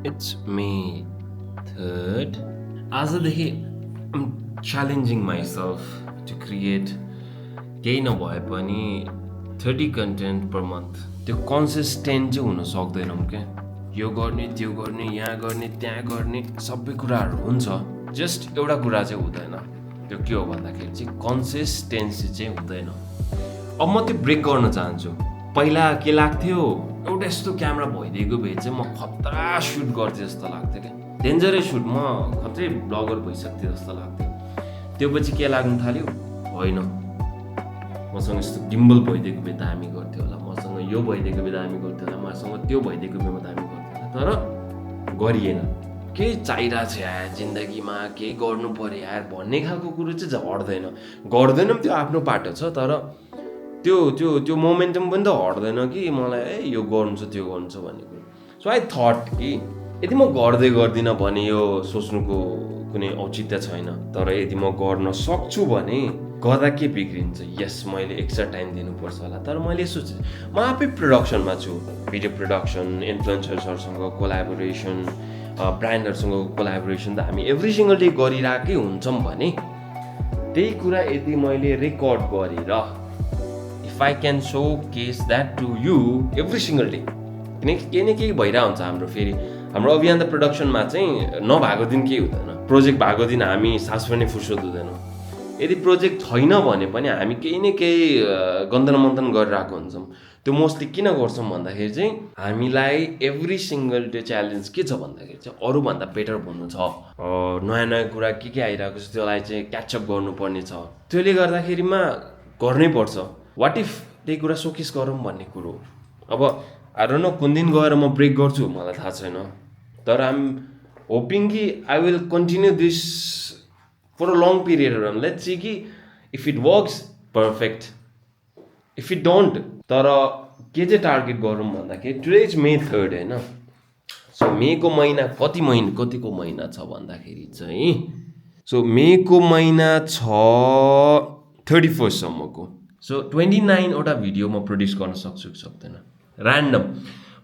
It's May 3rd. आजदेखि I'm challenging myself to create केही नभए पनि 30 कन्टेन्ट पर मन्थ. त्यो कन्सिस्टेन्ट चाहिँ हुन सक्दैनौँ क्या. यो गर्ने त्यो गर्ने यहाँ गर्ने त्यहाँ गर्ने सबै कुराहरू हुन्छ, जस्ट एउटा कुरा चाहिँ हुँदैन. त्यो के हो भन्दाखेरि चाहिँ कन्सिस्टेन्सी चाहिँ हुँदैन. अब म त्यो ब्रेक गर्न चाहन्छु. पहिला के लाग्थ्यो, एउटा यस्तो क्यामेरा भइदिएको भए चाहिँ म खतरा सुट गर्थेँ जस्तो लाग्थ्यो क्या. डेन्जरै सुट, म खत्रै ब्लगर भइसक्थेँ जस्तो लाग्थ्यो. त्यो पछि के लाग्नु थाल्यो, होइन मसँग यस्तो गिम्बल भइदिएको भए दामी गर्थ्यो होला, मसँग यो भइदिएको भए दामी गर्थ्यो होला, मसँग त्यो भइदिएको भए म दामी गर्थ्यो होला. तर गरिएन. केही चाहिरहेको छ यार जिन्दगीमा, केही गर्नु पऱ्यो यार भन्ने खालको कुरो चाहिँ हट्दैन. गर्दैनौँ त्यो आफ्नो पाटो छ, तर त्यो त्यो त्यो मोमेन्टम पनि त हट्दैन कि मलाई यो गर्नु छ त्यो गर्नु छ भन्ने कुरो. सो आई थट कि यदि म गर्दै गर्दिनँ भने यो सोच्नुको कुनै औचित्य छैन, तर यदि म गर्न सक्छु भने गर्दा के बिग्रिन्छ. यस, मैले एक्स्ट्रा टाइम दिनुपर्छ होला, तर मैले सोचेँ म आफै प्रोडक्सनमा छु. भिडियो प्रोडक्सन, इन्फ्लुएन्सर्सहरूसँग कोलाबोरेसन, ब्रान्डहरूसँग कोलाबोरेसन त हामी एभ्री सिङ्गल डे गरिरहेकै हुन्छौँ भने त्यही कुरा यदि मैले रेकर्ड गरेर if I can showcase that to you every single day, किनकि केही न केही भइरहेको हुन्छ हाम्रो. फेरि हाम्रो अभियान त प्रोडक्सनमा चाहिँ नभएको दिन केही हुँदैन. प्रोजेक्ट भएको दिन हामी सास पनि फुर्सद हुँदैन. यदि प्रोजेक्ट छैन भने पनि हामी केही न केही गन्थन मन्थन गरिरहेको हुन्छौँ. त्यो मोस्टली किन गर्छौँ भन्दाखेरि चाहिँ हामीलाई एभ्री सिङ्गल डे च्यालेन्ज के छ भन्दाखेरि चाहिँ अरूभन्दा बेटर भन्नु छ. नयाँ नयाँ कुरा के आइरहेको छ त्यसलाई चाहिँ क्याचअप गर्नुपर्ने छ. त्यसले गर्दाखेरिमा गर्नै पर्छ. वाट इफ त्यही कुरा सोकेस गरौँ भन्ने कुरो. अब आई डोन्ट नो कुन दिन गएर म ब्रेक गर्छु मलाई थाहा छैन, तर आइ एम होपिङ कि I will continue this for a long period. Let's see कि if it works perfect, if it don't. तर के चाहिँ टार्गेट गरौँ भन्दाखेरि टुडे इज May 3rd होइन. सो मेको महिना कतिको महिना छ भन्दाखेरि चाहिँ सो मेको महिना छ 31st सम्मको. सो 29वटा भिडियो म प्रड्युस गर्न सक्छु कि सक्दैन. ऱ्यान्डम,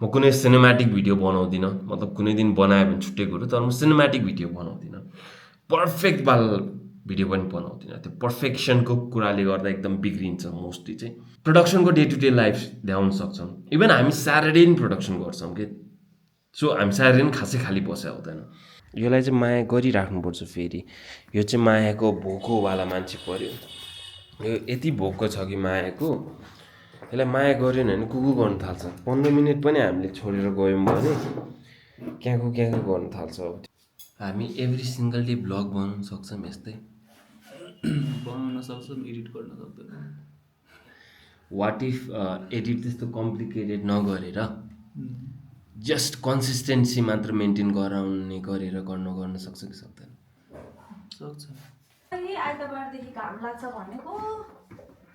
म कुनै सिनेमेटिक भिडियो बनाउँदिनँ, मतलब कुनै दिन बनायो भने छुट्टै कुरो, तर म सिनेमेटिक भिडियो बनाउँदिनँ. पर्फेक्ट बाल भिडियो पनि बनाउँदिनँ. त्यो पर्फेक्सनको कुराले गर्दा एकदम बिग्रिन्छ मोस्टली चाहिँ. प्रोडक्सनको डे टु डे लाइफ ल्याउन सक्छौँ. इभन हामी स्याटरडे पनि प्रोडक्सन गर्छौँ कि. सो हामी स्याटरडे पनि खासै खाली बसेको हुँदैन. यसलाई चाहिँ माया गरिराख्नुपर्छ. फेरि यो चाहिँ मायाको भोकोवाला मान्छे पऱ्यो. यो यति भोको छ कि मायाको, यसलाई माया गरेन भने कुकु गर्नु थाल्छ. 15 मिनट पनि हामीले छोडेर गयौँ भने क्याँको गर्नु थाल्छ. अब हामी एभ्री सिङ्गल डे ब्लग बनाउन सक्छौँ यस्तै. बनाउन सक्छौँ, एडिट गर्न सक्दैन. वाट इफ एडिट त्यस्तो कम्प्लिकेटेड नगरेर जस्ट कन्सिस्टेन्सी मात्र मेन्टेन गरेर गर्न सक्छ कि सक्दैन? सक्छ.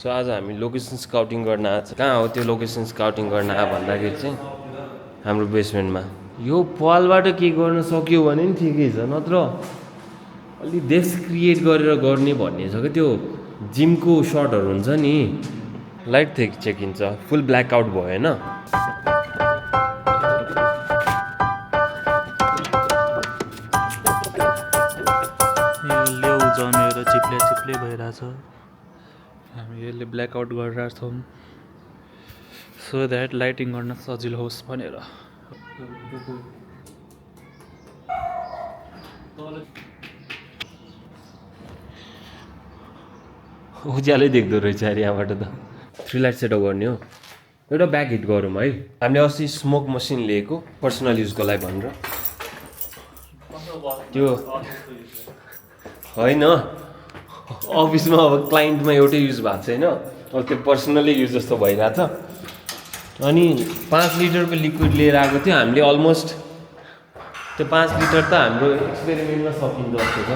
सो आज हामी लोकेसन स्काउटिङ गर्न आएको छ. कहाँ हो त्यो लोकेसन स्काउटिङ गर्न आयो भन्दाखेरि चाहिँ हाम्रो बेसमेन्टमा. यो पालबाट के गर्न सक्यो भने नि ठिकै छ, नत्र अलि देश क्रिएट गरेर गर्ने भन्ने छ क्या. त्यो जिमको सर्टहरू हुन्छ नि, लाइट चेकिन्छ, फुल ब्ल्याकआउट भयो होइन. लेउ जमेर चिप्ले भइरहेछ. हामी यसले ब्ल्याकआउट गरिरहेको छौँ सो द्याट लाइटिङ गर्न सजिलो होस् भनेर. उज्यालै देख्दो रहेछ अरे यहाँबाट त. 3 लाइट सेटअप गर्ने हो. एउटा ब्याग हिट गरौँ है. हामीले अस्ति स्मोक मसिन लिएको पर्सनल युजको लागि भनेर. त्यो होइन, अफिसमा अब क्लाइन्टमा एउटै युज भएको छैन, अब त्यो पर्सनली युज जस्तो भइरहेछ. अनि 5 लिटरको लिक्विड लिएर आएको थियो हामीले. अलमोस्ट त्यो 5 लिटर त हाम्रो एक्सपेरिमेन्टमा सकिन्छ जस्तो छ.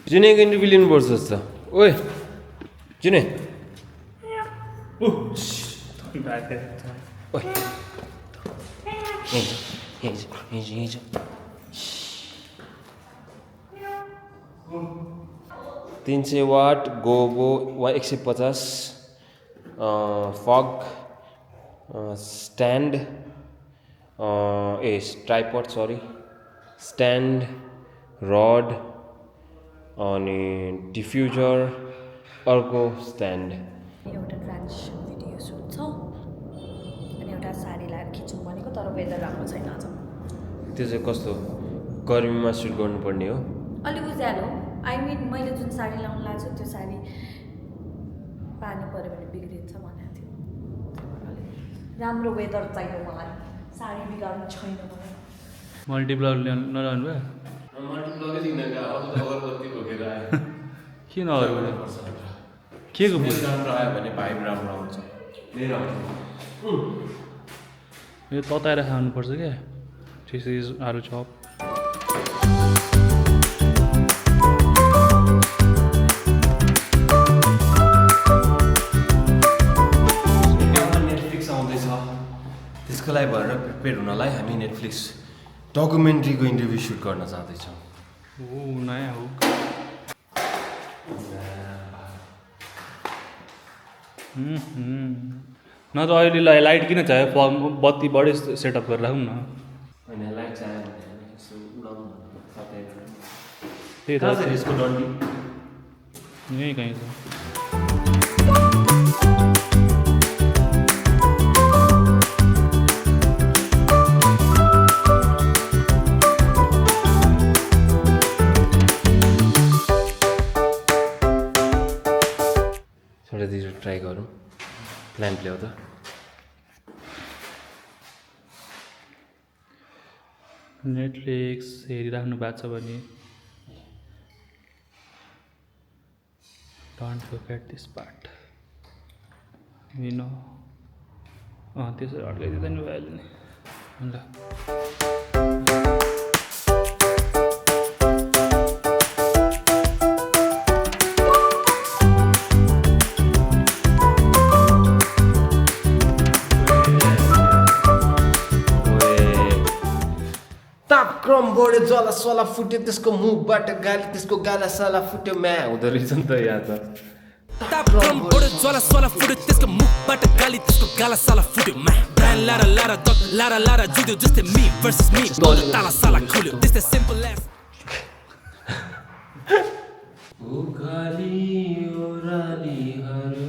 जुनै इन्टरभ्यू लिनुपर्छ जस्तो. ओए जुनै हिजो 300 watt gobo 150 fog stand tripod sorry stand rod अनि डिफ्युजर अर्को स्ट्यान्ड एउटा ट्रान्जिसन भिडियो सुट छ अनि एउटा साडी लगाएर खिचौँ भनेको तर वेदर राम्रो छैन आज त्यो चाहिँ कस्तो गर्मीमा सुट गर्नुपर्ने हो अलिक उज्यालो आई मिन मैले जुन साडी लाउनु लागेको छु त्यो साडी पानी पऱ्यो भने बिग्रिन्छ भनेको थियो अलिक राम्रो वेदर चाहियो मलाई साडी बिगार्नु छैन मलाई मल्टिप्लर नलाउनु भयो किन अरू के को राम्रो आयो भने भाइब राम्रो आउँछ यो तताएर खानुपर्छ क्या दिस इज आलु चप नेटफ्लिक्स आउँदैछ त्यसको लागि भएर प्रिपेयर हुनलाई हामी नेटफ्लिक्स डकुमेन्ट्रीको इन्टरभ्यू सुट गर्न जाँदैछौँ ओ नयाँ हो न त अहिले लाइट किन चाहियो फर्म बत्ती बढी सेटअप गरेर राखौँ न होइन लाइट चाहियो भने यसो उडाउँ कतै त्यही कहाँ त छ यसको डन्डी यहीँ कहीँ छ छोडेर ट्राई गरौँ प्लान्ट ल्याउ त नेटफ्लिक्स हेरिराख्नु भएको छ भने don't look at this part त्यसरी अड्काइदिँदा नि भइहाल्यो नि ल तापक्रम बढ्यो जला सला फुट्यो त्यसको मुखबाट गाली त्यसको गाला साला फुट्यो म्या हुँदो रहेछ नि त यहाँ त तापक्रम बढ्यो ज्वाला सला फुट्यो त्यसको मुखबाट गाली त्यसको गाला साला फुट्यो मा ब्रान्ड लारा लारा दक लारा लारा जुद्यो जस्तै मी भर्सेस मी ताला साला खुल्यो त्यस्तै सिम्पल एज उकाली ओरालीहरू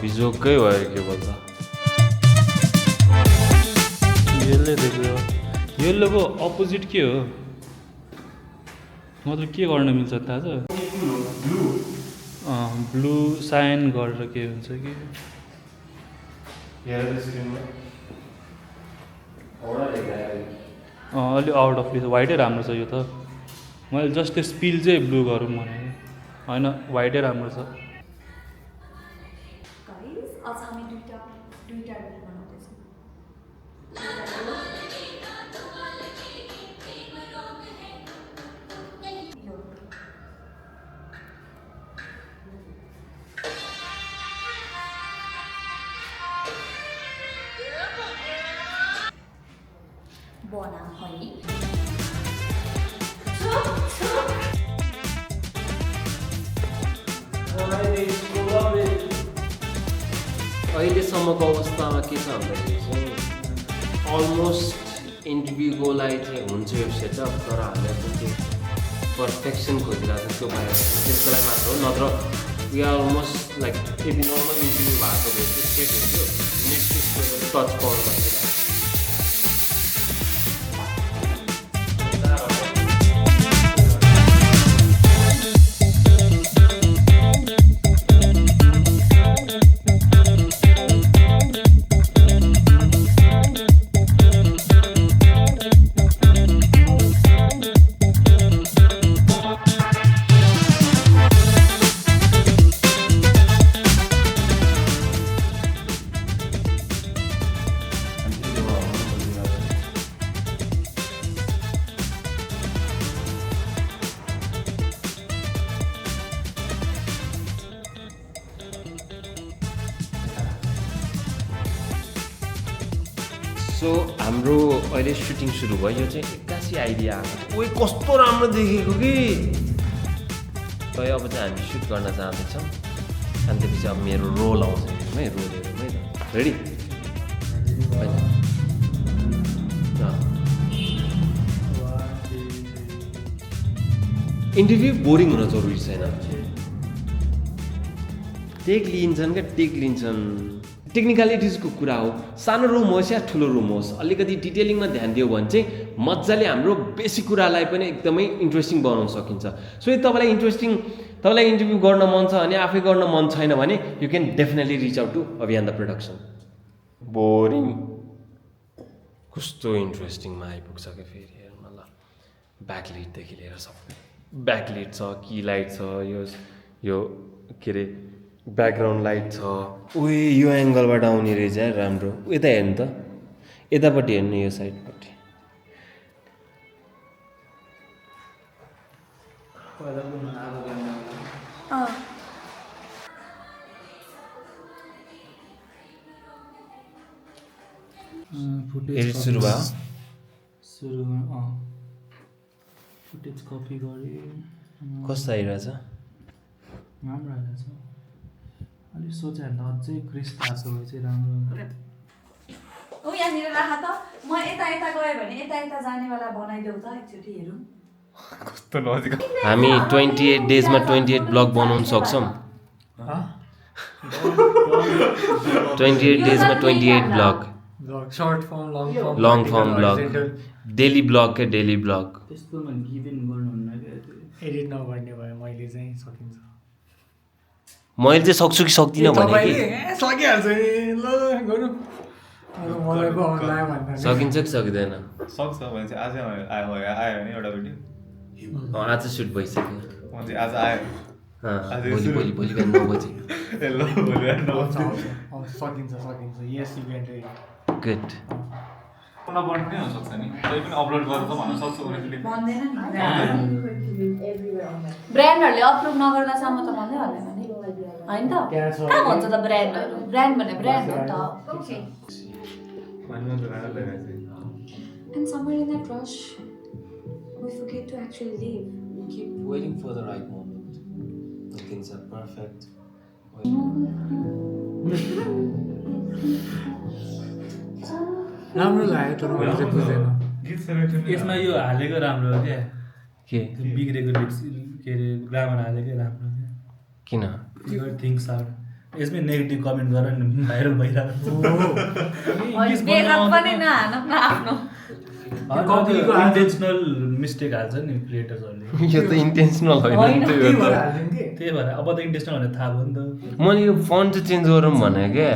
बिजोकै भयो के बोल्दा यसले देख्यो येल्लोको अपोजिट के हो मतलब के गर्न मिल्छ थाहा छ ब्लू साइन गरेर के हुन्छ कि अलिक आउट अफ प्लेस वाइटै राम्रो छ यो त मैले जस्ट त्यो स्पिल चाहिँ ब्लू गरौँ भनेको होइन वाइटै राम्रो छ गाइस आज हामी दुईटा रिल बनाउँदैछौँ बनाम हनी अहिलेसम्मको अवस्थामा के छ भन्दाखेरि चाहिँ अलमोस्ट इन्टरभ्यूको लागि चाहिँ हुन्छ यो सेटअप तर हामीहरूको त्यो पर्फेक्सन खोजिरहेको छ त्यो बाहिर त्यसको लागि मात्र हो नत्र वी आर अलमोस्ट लाइक यदि नर्मल इन्टरभ्यू भएको भए चाहिँ सेट हुन्थ्यो नेक्स्ट टच पाउनु पर्छ सो हाम्रो अहिले सुटिङ सुरु भयो यो चाहिँ एक्कासी आइडिया आएको ओइ कस्तो राम्रो देखेको कि अब चाहिँ हामी सुट गर्न जाँदैछौँ अनि त्यसपछि अब मेरो रोल आउँछ है रोल हेरौँ है त रेडी इन्टरभ्यू बोरिङ हुन जरुरी छैन टेक लिन्छन् क्या टेक लिन्छन् टेक्निकलिटिजको कुरा हो सानो रुम होस् या ठुलो रुम होस् अलिकति डिटेलिङमा ध्यान दियो भने चाहिँ मजाले हाम्रो बेसिक कुरालाई पनि एकदमै इन्ट्रेस्टिङ बनाउन सकिन्छ सो तपाईँलाई इन्टरभ्यू गर्न मन छ भने आफै गर्न मन छैन भने you can definitely reach out to अभियान द प्रोडक्सन बोरिङ कस्तो इन्ट्रेस्टिङमा आइपुग्छ क्या फेरि हेर्नु ल ब्याकलिटदेखि लिएर सबै ब्याकलिट छ की लाइट छ यो के अरे ब्याकग्राउन्ड लाइट छ उयो यो एङ्गलबाट आउने रहेछ यार राम्रो यता हेर्नु त यतापट्टि हेर्नु यो साइडपट्टि एडिट सुरु भयो फुटेज कपी गरेँ कस्तो आइरहेछ राम्रो आइरहेछ अलिक सोचेँ भने अझै क्रिस्प आएको भए चाहिँ राम्रो यहाँनिर राख त म यता गएँ भने यता जानेवाला बनाइदेऊ त एकचोटि हेरौँ कस्तो लजिक हामी 28 डेजमा 28 ब्लग बनाउन सक्छौँ 28 डेजमा 28 blog short form long form blog daily blog क्या डेली ब्लग त्यस्तोमा गिभन गर्नुहुन्न क्या एडिट नगर्ने भयो मैले चाहिँ सकिन्छ मैले चाहिँ सक्छु कि सक्दिनँ भने कि सकिहाल्छ नि ल गरौँ मलाई पो आउनु भन्दा सकिन्छ कि सक्दैन सक्छ भने चाहिँ आजै आयो भने एउटा भिडियो आज सुट भइसक्यो म चाहिँ आज आयो भोलि बिहान 9 बजी ए ल भोलि बिहान सकिन्छ yes you can do good नबन्द नै हुनसक्छ नि तै पनि अपलोड गरेर त भन्न सक्छु भने भन्दैन नि ब्रान्डहरूले अप्रुभ नगर्दासम्म त भन्दै भन्दैन नि होइन त कहाँ भन्छ त ब्रान्डहरू ब्रान्ड भने ब्रान्ड हो त And somewhere in that rush, we forget to actually live. Keep waiting for the right moment. When things are perfect. राम्रो लाग्यो तर मैले चाहिँ बुझेन गीत सेलेक्सन यसमा यो हालेको राम्रो हो क्या के बिग्रेको लिप्स के अरे ग्रामर हालेकै राम्रो क्या किन your things are यसमै नेगेटिभ कमेन्ट गर नि भाइरल भइरहेको बेगत पनि नहान न आफ्नो इन्टेन्सनल मिस्टेक हाल्छ नि क्रिएटर्सहरूले यो त इन्टेन्सनल होइन त्यही भएर अब त इन्टेन्सनल भनेर थाहा भयो नि त मैले यो फन्ट चाहिँ चेन्ज गरौँ भने क्या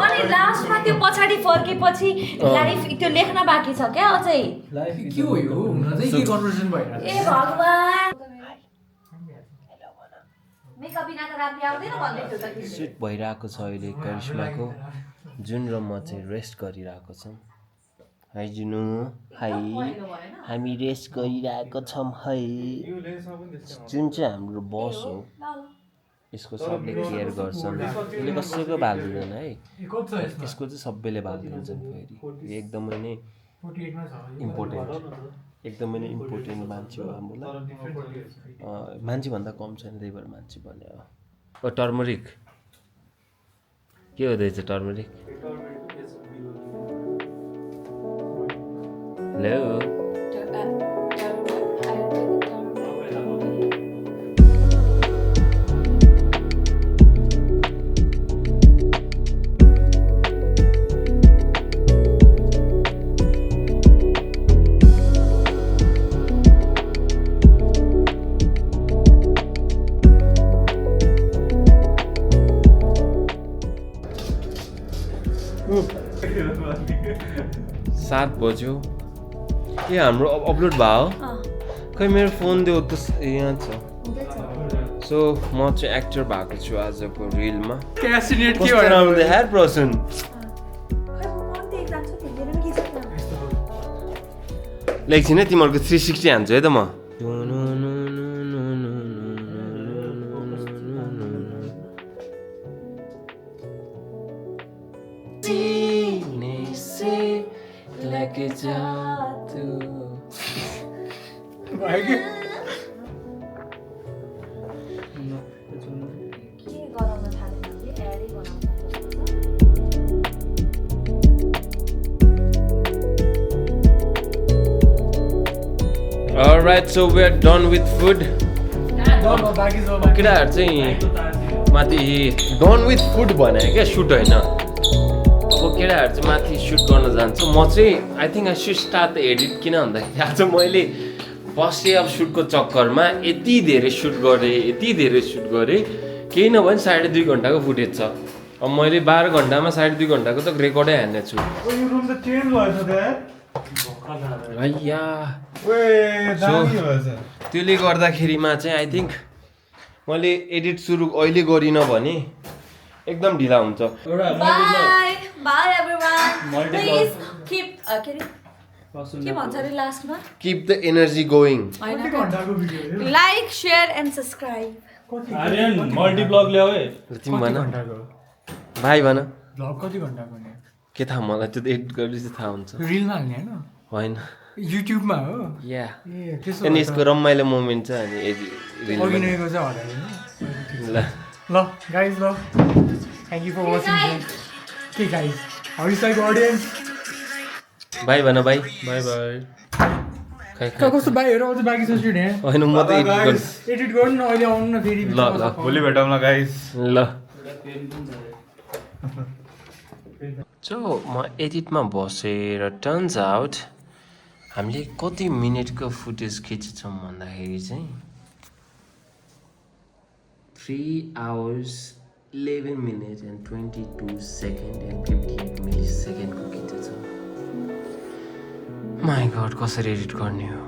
अनि लास्टमा त्यो पछाडि फर्केपछि लाइफ त्यो लेख्न बाँकी छ क्या अझै के हो यो हुन चाहिँ के कन्भर्सेसन भइरहेको ए भगवान मेकअप बिना त राति आउँदैन भन्दै थियो त सुट भइरहेको छ अहिले करिश्माको जुन र म चाहिँ रेस्ट गरिरहेको छौँ हाई जुनु हाई हामी रेस्ट गरिरहेको छौँ है जुन चाहिँ हाम्रो बस हो यसको सबले केयर गर्छन् यसले कसैको भाल दिँदैन है यसको चाहिँ सबैले भाल दिन्छन् फेरि एकदमै नै एकदमै नै इम्पोर्टेन्ट मान्छे हो हाम्रो लागि मान्छेभन्दा कम छैन त्यही भएर मान्छे भन्यो ओ टर्मरिक के हुँदैछ टर्मरिक हेलो सात बज्यो ए हाम्रो अपलोड भयो खै मेरो फोन देऊ त यहाँ छ सो म चाहिँ एक्टर भएको छु आजको रिलमा क्यासिनेट के कस्तो राम्रो देखाएर प्रसन लेख्छिन है तिमीहरूको 360 हान्छु है त म सीने से लेके जा तू भयो कि के गराउन थालेँ मैले एडै गराउन Alright, so we are done with food. बाँकी छ बाँकी केटाहरू चाहिँ माथि डन विथ फुड भने क्या सुट होइन अब केटाहरू चाहिँ माथि सुट गर्न जान्छ म चाहिँ I think I should start the edit किन भन्दाखेरि आज मैले फर्स्ट डे अफ सुटको चक्करमा यति धेरै सुट गरेँ केही नभए पनि 2.5 घन्टाको फुटेज छ अब मैले 12 घन्टामा 2.5 घन्टाको त रेकर्डै हान्ने छु यो रुम त चेन्ज भएछ त्यहाँ हैया ओए दामी भएछ त्यसले गर्दाखेरिमा चाहिँ आई थिङ्क मैले एडिट सुरु अहिले गरिनँ भने एकदम ढिला हुन्छ बाई एभ्रीवान प्लिज किप के भन्छ अरे लास्टमा किप द एनर्जी गोइङ कति घन्टाको भिडियो हो like share and subscribe Aryan multiblog ल्याऊ है तिमी भन घन्टाको भाइ भन भ्लग कति घन्टाको नि के थाहा मलाई त्यो त एडिट गरेपछि थाहा हुन्छ रिलमा हाल्ने होइन होइन युट्युबमा हो या ए त्यसो अनि यसको रमाइलो मोमेन्ट छ अनि अघि नैको चाहिँ हरायो ल ल गाइज ल थ्याङ्क यू फर वाचिङ के guys how is like audience भाइ भन भाइ बाई बाई खै कस्तो भाइहरू अझ बाँकी छ स्टुडेन्ट होइन म त एडिट गर्छु एडिट गर्नु न अहिले आउनु न फेरि ल ल भोलि भेटौँला गाइस ल सो म एडिटमा बसेर टर्न्स आउट हामीले कति मिनटको फुटेज खिचेछौँ भन्दाखेरि चाहिँ 3 hours 11 minutes and 22 seconds and 58 milliseconds को खिचेछौँ माई गॉड कसरी एडिट गर्ने हो